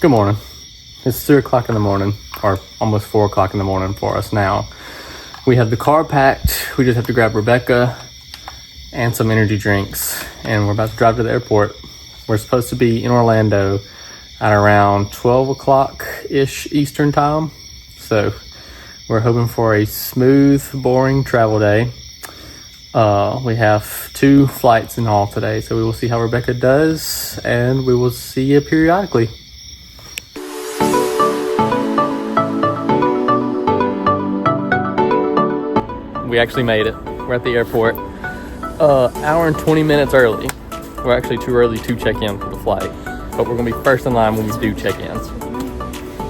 Good morning. It's 3 o'clock in the morning, or almost 4 o'clock in the morning for us now. We have the car packed. We just have to grab Rebecca and some energy drinks, and we're about to drive to the airport. We're supposed to be in Orlando at around 12 o'clock-ish Eastern time. So we're hoping for a smooth, boring travel day. We have 2 flights in all today, so we will see how Rebecca does, and we will see you periodically. We actually made it. We're at the airport. Hour and 20 minutes early. We're actually too early to check in for the flight, but we're gonna be first in line when we do check-ins.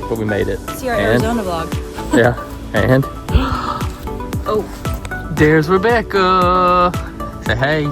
But we made it. See our Arizona vlog. Yeah, and oh, there's Rebecca. Say hey.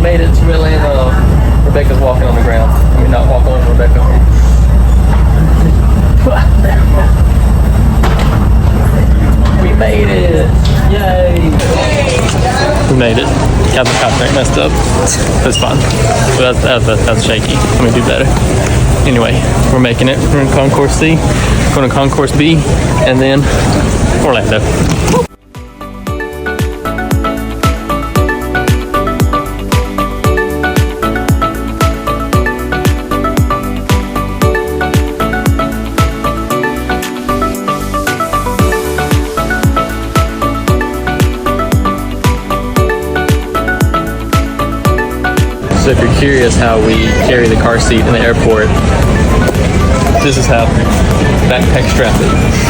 Made it to Atlanta. Rebecca's walking on the ground. I mean, not walking on Rebecca. We made it! Yay! We made it. Got the contract messed up. That's fine. But that's shaky. Let me do better. Anyway, we're making it. We're in Concourse C, going to Concourse B, and then Orlando. So if you're curious how we carry the car seat in the airport, this is how backpack strap it.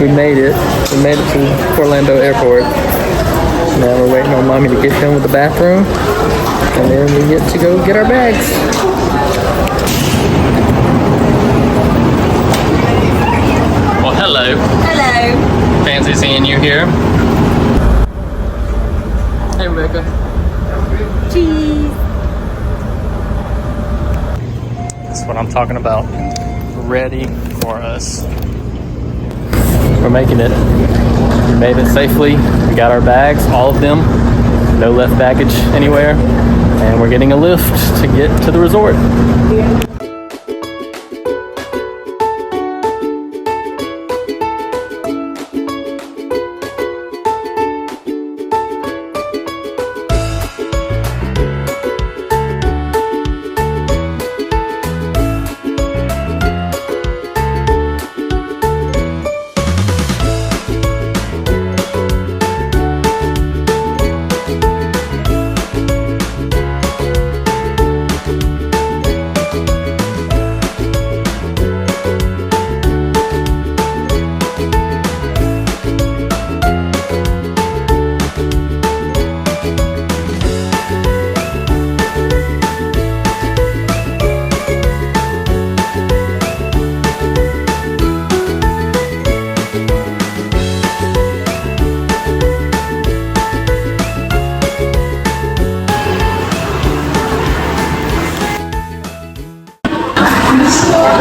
We made it. We made it to Orlando Airport. Now we're waiting on Mommy to get done with the bathroom, and then we get to go get our bags. Well, hello. hello. Fancy seeing you here. Hey, Rebecca. Cheese. That's what I'm talking about. Ready for us. We're making it. We made it safely. We got our bags, all of them. No left baggage anywhere. And we're getting a lift to get to the resort.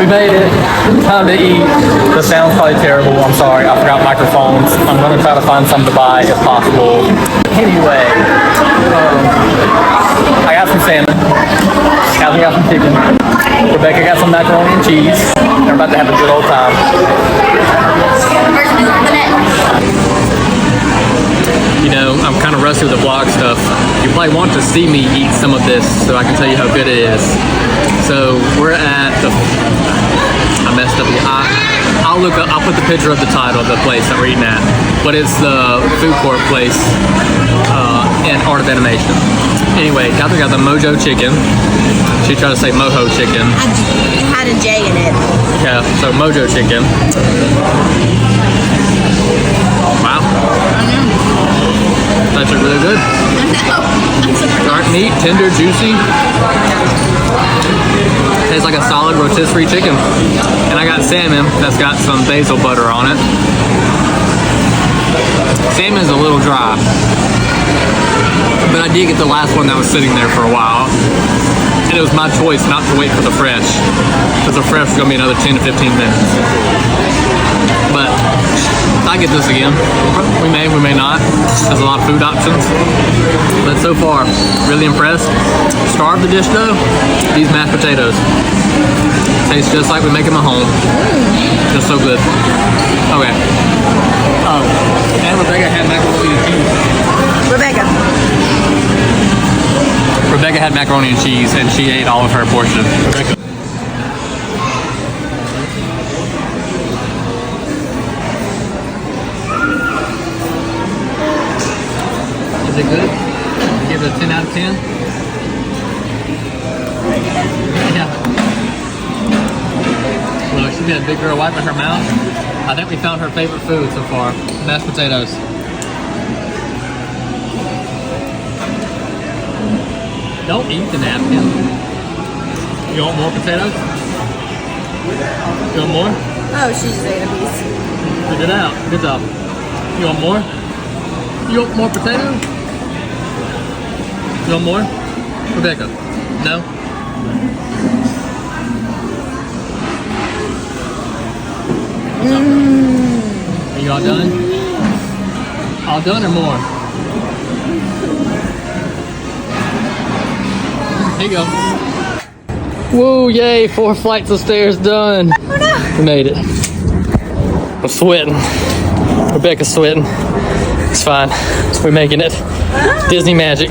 We made it. Time to eat. The sound's probably terrible. I'm sorry. I forgot microphones. I'm going to try to find some to buy if possible. Anyway, I got some salmon. Catherine got some chicken. Rebecca got some macaroni and cheese. They're about to have a good old time. You know, I'm kind of rusty with the vlog stuff. You probably want to see me eat some of this so I can tell you how good it is. So we're at the, I messed up. I'll put the picture of the title of the place that we're eating at. But it's the food court place in Art of Animation. Anyway, Catherine got the Mojo chicken. She tried to say Moho chicken. It had a J in it. Yeah, so Mojo chicken. Wow. That's really good. Dark meat, tender, juicy. Tastes like a solid rotisserie chicken. And I got salmon that's got some basil butter on it. Salmon's a little dry. But I did get the last one that was sitting there for a while. And it was my choice not to wait for the fresh. Because the fresh is going to be another 10 to 15 minutes. But I get this again. We may not. There's a lot of food options. But so far, really impressed. Star of the dish though, these mashed potatoes. Tastes just like we make them at home. Just so good. Okay. And Rebecca had macaroni and cheese. Rebecca had macaroni and cheese and she ate all of her portion. Rebecca. Is it good? Give it a 10 out of 10? Yeah. Look, she's got a big girl wiping her mouth. I think we found her favorite food so far. Mashed potatoes. Don't eat the napkin. You want more potatoes? You want more? Oh, she just ate a piece. Spit it out. Good job. You want more? You want more potatoes? You want more? Rebecca? No? Are you all done? All done or more? Here you go. Woo, yay, 4 flights of stairs done. Oh no. We made it. I'm sweating. Rebecca's sweating. It's fine. We're making it. Disney magic.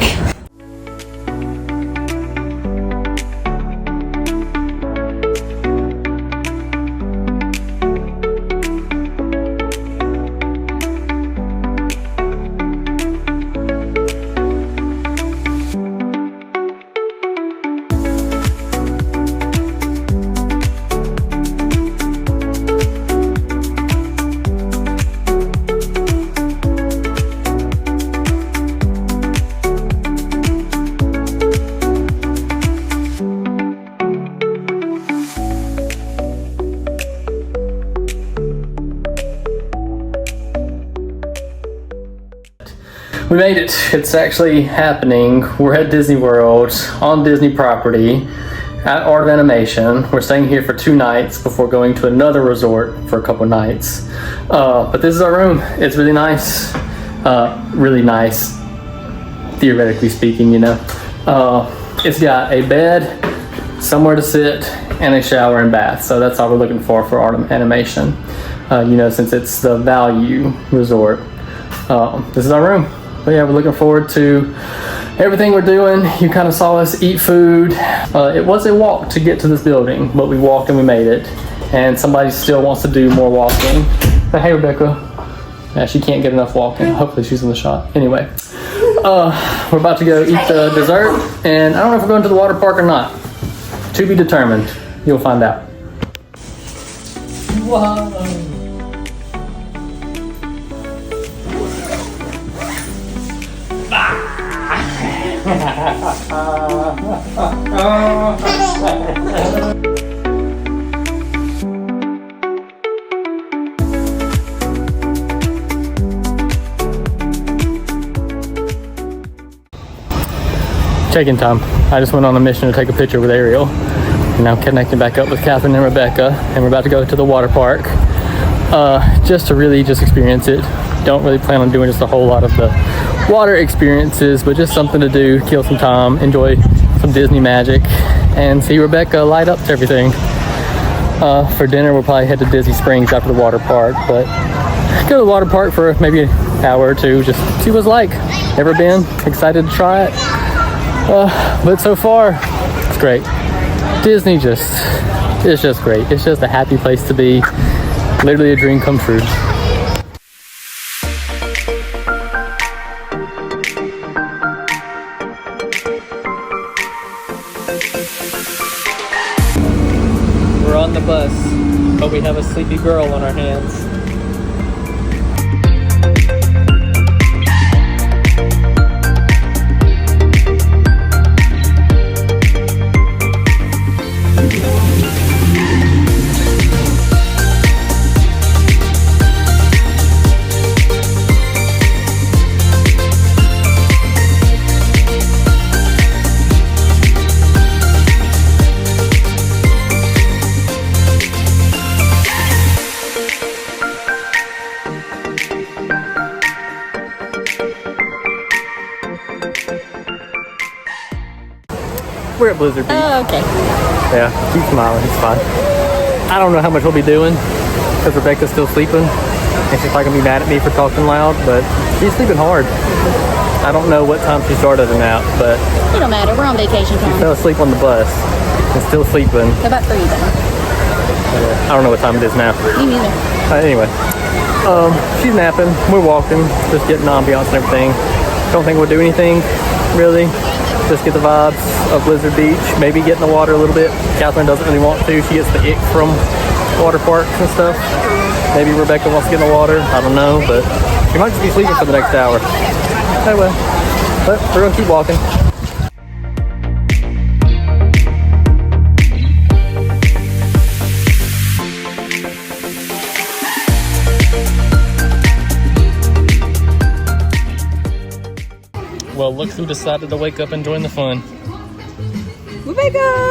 We made it. It's actually happening. We're at Disney World on Disney property at Art of Animation. We're staying here for 2 nights before going to another resort for a couple nights. But this is our room. It's really nice. Really nice, theoretically speaking, you know. It's got a bed, somewhere to sit, and a shower and bath. So that's all we're looking for Art of Animation. You know, since it's the value resort. This is our room. But yeah, we're looking forward to everything we're doing. You kind of saw us eat food. It was a walk to get to this building, but we walked and we made it. And somebody still wants to do more walking. But hey, Rebecca. Yeah, she can't get enough walking. Hopefully she's in the shot. Anyway, we're about to go eat the dessert. And I don't know if we're going to the water park or not. To be determined. You'll find out. Wow. Check-in time. I just went on a mission to take a picture with Ariel. Now connecting back up with Catherine and Rebecca, and we're about to go to the water park just to really just experience it. Don't really plan on doing just a whole lot of the water experiences, but just something to do, kill some time, enjoy some Disney magic, and see Rebecca light up to everything. For dinner, we'll probably head to Disney Springs after the water park, but go to the water park for maybe an hour or two, just see what it's like. Never been, excited to try it. But so far, it's great. Disney it's just great. It's just a happy place to be. Literally a dream come true. We're on the bus, but we have a sleepy girl on our hands. We're at Blizzard Beach. Oh, okay. Yeah, keep smiling, it's fine. I don't know how much we'll be doing because Rebecca's still sleeping and she's probably gonna be mad at me for talking loud, but she's sleeping hard. I don't know what time she started a nap, but It don't matter. We're on vacation she time. fell asleep on the bus and still sleeping. About 3 then. I don't know what time it is now. Me neither. Anyway, she's napping, we're walking, just getting ambiance and everything. Don't think we'll do anything, really. Just get the vibes of Blizzard Beach, maybe get in the water a little bit. Catherine doesn't really want to. She gets the ick from water parks and stuff. Maybe Rebecca wants to get in the water. I don't know, but she might just be sleeping for the next hour. Oh well. But we're gonna keep walking. Well, look who decided to wake up and join the fun. Rebecca!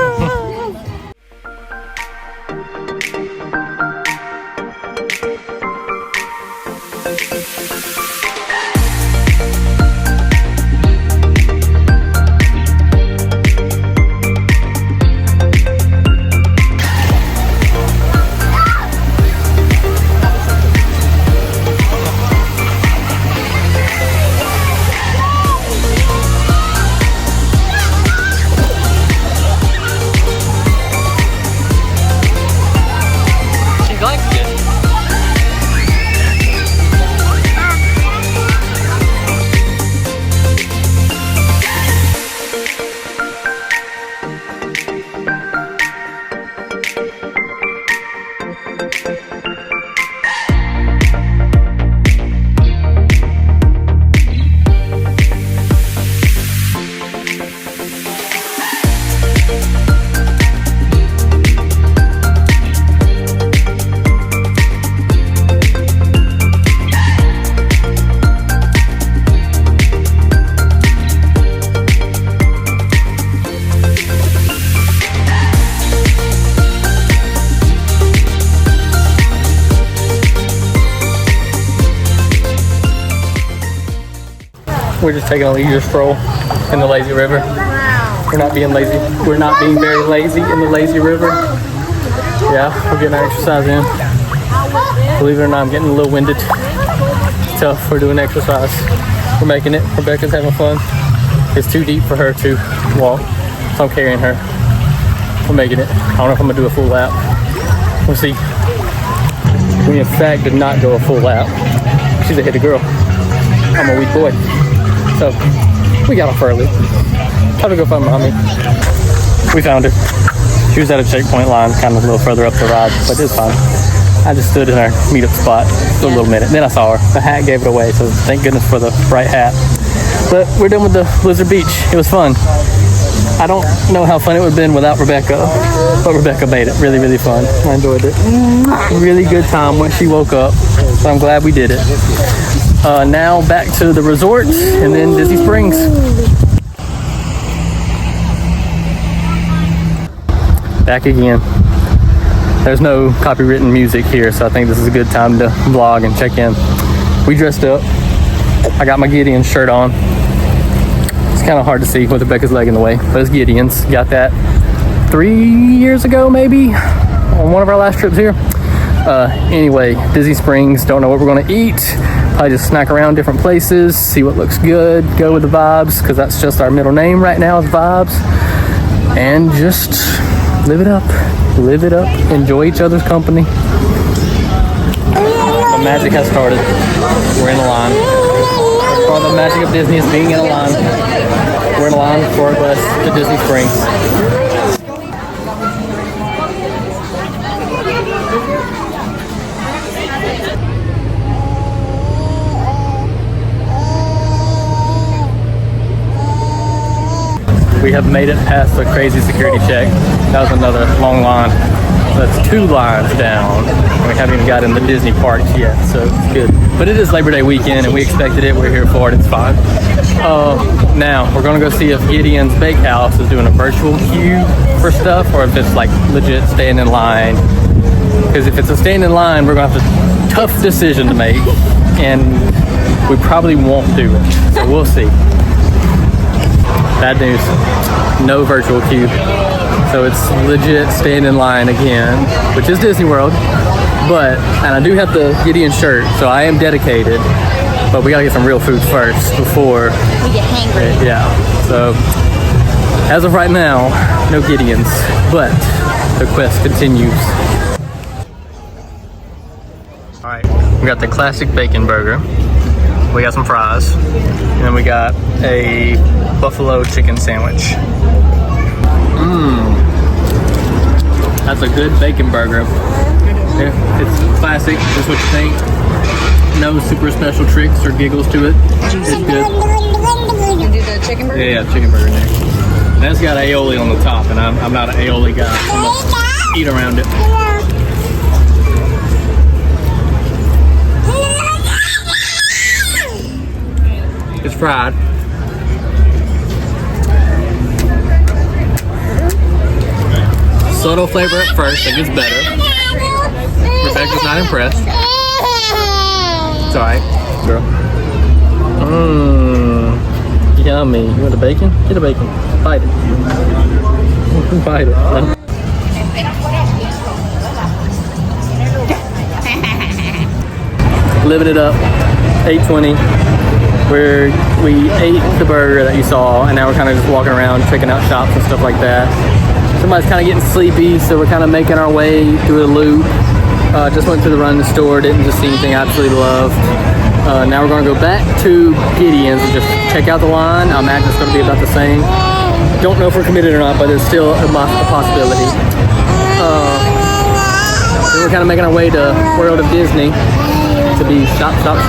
We're just taking a leisure stroll in the lazy river. We're not being lazy. We're not being very lazy in the lazy river. Yeah, we're getting our exercise in. Believe it or not, I'm getting a little winded. Tough, we're doing exercise. We're making it. Rebecca's having fun. It's too deep for her to walk, so I'm carrying her. We're making it. I don't know if I'm gonna do a full lap. We'll see. We in fact did not go a full lap. She's a heady girl. I'm a weak boy. So we got off early. Time to go find mommy. We found her. She was at a checkpoint line, kind of a little further up the ride, but it's fine. I just stood in our meetup spot for a little minute. Then I saw her. The hat gave it away, so thank goodness for the bright hat. But we're done with the Blizzard Beach. It was fun. I don't know how fun it would have been without Rebecca, but Rebecca made it really, really fun. I enjoyed it. Really good time when she woke up, so I'm glad we did it. Now back to the resort and then Disney Springs. back again. There's no copywritten music here, so I think this is a good time to vlog and check in. We dressed up. I got my Gideon shirt on. It's kind of hard to see with Rebecca's leg in the way, but it's Gideon's. Got that 3 years ago, maybe, on one of our last trips here. Anyway, Disney Springs, don't know what we're gonna eat. Probably just snack around different places, see what looks good, go with the vibes, because that's just our middle name right now is Vibes. And just live it up, enjoy each other's company. The magic has started. We're in a line. Part of the magic of Disney is being in a line. We're in a line for our bus to Disney Springs. We have made it past the crazy security check. That was another long line. That's 2 lines down. We haven't even got in the Disney parks yet, so it's good. But it is Labor Day weekend, and we expected it. We're here for it. It's fine. Now, we're going to go see if Gideon's Bakehouse is doing a virtual queue for stuff, or if it's like legit staying in line. Because if it's a staying in line, we're going to have a tough decision to make, and we probably won't do it. So we'll see. Bad news, no virtual queue. So it's legit staying in line again, which is Disney World. And I do have the Gideon shirt, so I am dedicated. But we gotta get some real food first before We get hangry. Yeah. So as of right now, no Gideons, but the quest continues. All right, we got the classic bacon burger. We got some fries, and then we got a buffalo chicken sandwich. That's a good bacon burger. Yeah, it's classic, just what you think. No super special tricks or giggles to it. It's good. You do the chicken burger? Yeah, chicken burger next. And that's got aioli on the top, and I'm not an aioli guy. So I'm gonna eat around it. It's fried. Subtle flavor at first, it gets better. Rebecca's not impressed. It's alright, girl. Yummy. You want the bacon? Get the bacon. Bite it. Bite it. Living it up. 8:20. Where we ate the burger that you saw, and now we're kind of just walking around checking out shops and stuff like that. Somebody's kind of getting sleepy, so we're kind of making our way through a loop. Just went to the running store, didn't just see anything I absolutely loved. Now we're going to go back to Gideon's and just check out the line. I imagine it's going to be about the same. Don't know if we're committed or not, but there's still a possibility. Then we're kind of making our way to World of Disney to be shopped out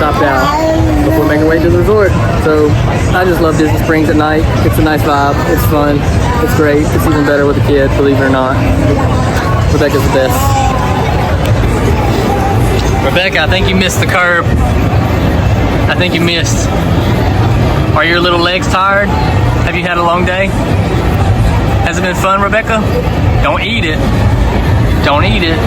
before making our way to the resort. So I just love Disney Springs at night. It's a nice vibe. It's fun. It's great. It's even better with a kid, believe it or not. Rebecca's the best. Rebecca, I think you missed the curb. I think you missed. Are your little legs tired? Have you had a long day? Has it been fun, Rebecca? Don't eat it. Don't eat it.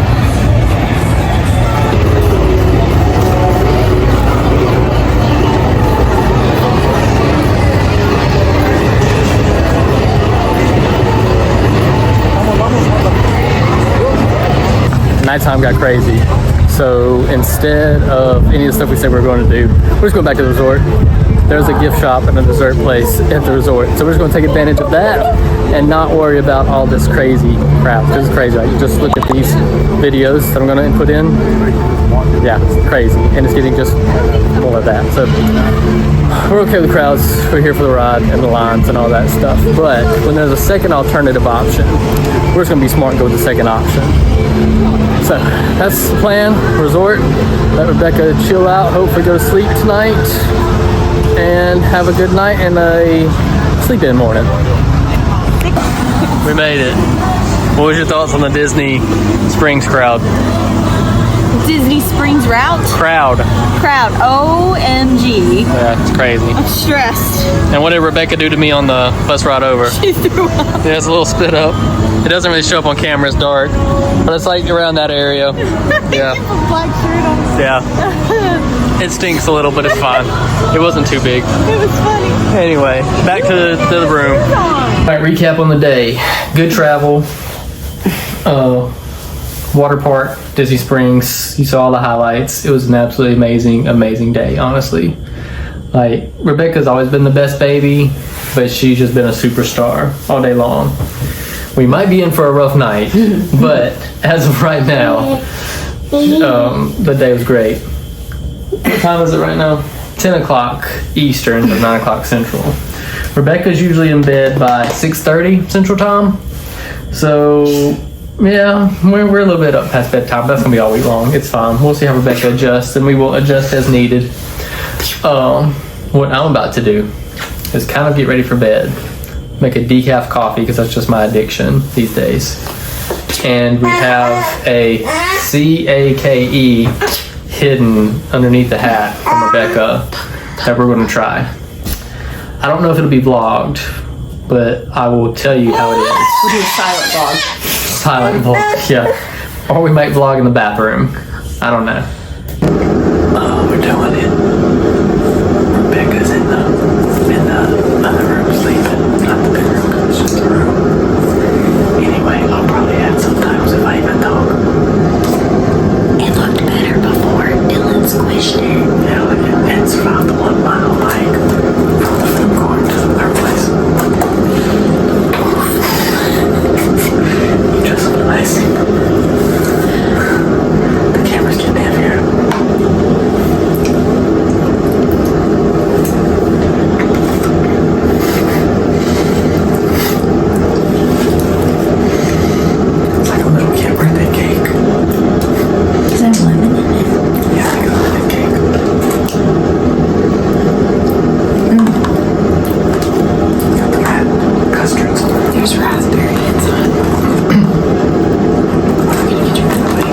Nighttime got crazy. So instead of any of the stuff we said we were going to do, we're just going back to the resort. There's a gift shop and a dessert place at the resort. So we're just going to take advantage of that and not worry about all this crazy crap. This is crazy. Like, you just look at these videos that I'm going to put in. Yeah, it's crazy. And it's getting just more of that. So we're okay with the crowds. We're here for the ride and the lines and all that stuff. But when there's a second alternative option, we're just going to be smart and go with the second option. So that's the plan. Resort. Let Rebecca chill out. Hopefully go to sleep tonight. And have a good night and a sleep-in morning. We made it. What was your thoughts on the Disney Springs crowd? Disney Springs route? Crowd. OMG. Yeah, it's crazy. I'm stressed. And what did Rebecca do to me on the bus ride over? She threw up. Yeah, it's a little spit up. It doesn't really show up on camera, it's dark. But it's like around that area. Yeah. Black shirt on. Yeah. It stinks a little, but it's fine. It wasn't too big. It was funny. Anyway, back to the room. All right, recap on the day. Good travel. Water park, Disney Springs. You saw all the highlights. It was an absolutely amazing day, honestly. Like, Rebecca's always been the best baby, but she's just been a superstar all day long. We might be in for a rough night, but as of right now, the day was great. What time is it right now? 10 o'clock Eastern, but 9 o'clock Central. Rebecca's usually in bed by 6:30 Central Time. So, yeah, we're a little bit up past bedtime. That's going to be all week long. It's fine. We'll see how Rebecca adjusts, and we will adjust as needed. What I'm about to do is kind of get ready for bed. Make a decaf coffee, because that's just my addiction these days. And we have a CAKE hidden underneath the hat from Rebecca that we're going to try. I don't know if it'll be vlogged, but I will tell you how it is. We'll do a silent vlog. Silent vlog, yeah. Or we might vlog in the bathroom. I don't know. Oh, we're doing it. Rebecca's in the other room sleeping. Not the bedroom, it's just the room. Anyway, I'll probably add sometimes if I even talk. It looked better before Dylan squished it. Yeah, and survived the 1 mile hike from the food court to our place. Just nice. The camera's getting heavier. It's like a little kid birthday cake. Is there lemon in it? Yeah, like a lemon cake. Got the rat custards. There's raspberry inside. I'm gonna get you that way.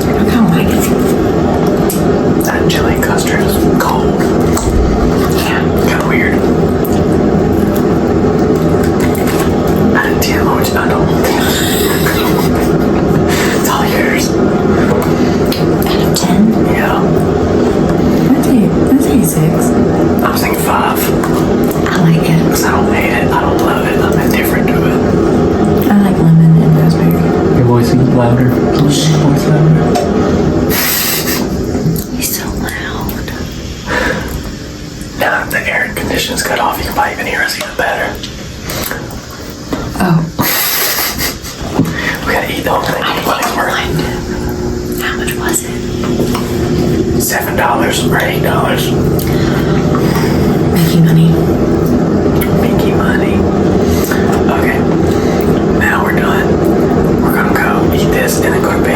I kind of like it. That chili custard is cold. Yeah. Kind of weird. I didn't tell how much I don't. It's all yours. Out of 10? Yeah. I'd say 6. I was thinking 5. I like it. Because I don't hate it. I don't love it. I'm indifferent to it. I like lemon and raspberry. Your voice is louder. Voice louder. He's so loud. Now that the air conditioning's cut off, you can probably even hear us even better. Oh. We gotta eat the whole thing. Money's worth. How much was it? $7 or $8. Making money. Pinky money. Okay. Now we're done. We're gonna go eat this and then go to bed.